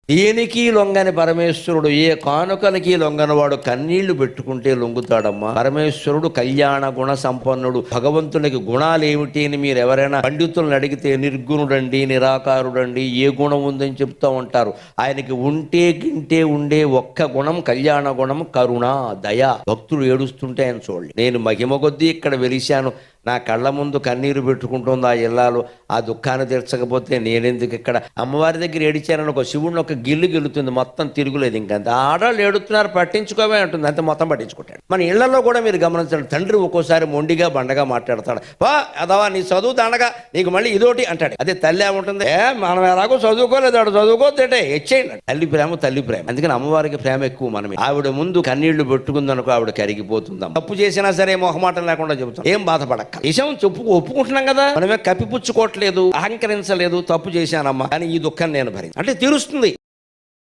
దేనికి లొంగని పరమేశ్వరుడు, ఏ కానుకలకి లొంగనవాడు కన్నీళ్లు పెట్టుకుంటే లొంగుతాడమ్మా. పరమేశ్వరుడు కళ్యాణ గుణ సంపన్నుడు. భగవంతునికి గుణాలేమిటి అని మీరు ఎవరైనా పండితులను అడిగితే నిర్గుణుడండి, నిరాకారుడండి, ఏ గుణం ఉందని చెప్తూ ఉంటారు. ఆయనకి ఉంటే గింటే ఉండే ఒక్క గుణం కళ్యాణ గుణం, కరుణ, దయ. భక్తుడు ఏడుస్తుంటే ఆయన చూడండి. నేను మహిమ కొద్దీ ఇక్కడ వెలిశాను, నా కళ్ళ ముందు కన్నీరు పెట్టుకుంటుంది ఆ ఇల్లాలు. ఆ దుఃఖాన్ని తీర్చకపోతే నేనెందుకు ఇక్కడ? అమ్మవారి దగ్గర ఏడిచానని ఒక శివుడిని ఒక గిల్లు గెలుతుంది, మొత్తం తిరుగులేదు. ఇంకంత ఆడవాళ్ళు ఏడుతున్నారు, పట్టించుకోవే అంటుంది, అంతే, మొత్తం పట్టించుకుంటాడు. మన ఇళ్లలో కూడా మీరు గమనించండి, తండ్రి ఒక్కోసారి మొండిగా బండగా మాట్లాడతాడు. వా అదవా నీ చదువు దండగా, నీకు మళ్ళీ ఇదోటి అంటాడు. అదే తల్లి ఏముంటుంది, మనం ఎలాగో చదువుకోలేదు, ఆడు చదువుకోతే ఇచ్చేయండి. తల్లి ప్రేమ తల్లి ప్రేమ. అందుకని అమ్మవారికి ప్రేమ ఎక్కువ. మనమే ఆవిడ ముందు కన్నీళ్లు పెట్టుకుందనుకో ఆవిడ కరిగిపోతుందాం. తప్పు చేసినా సరే మొహమాటం లేకుండా చెబుతాం, ఏం బాధపడక్క. నిజం ఒప్పుకుంటున్నాం కదా, మనమే కప్పిపుచ్చుకోవట్లేదు, అహంకరించలేదు. తప్పు చేశానమ్మా కానీ ఈ దుఃఖం నేను భరించి అంటే తీరుస్తుంది.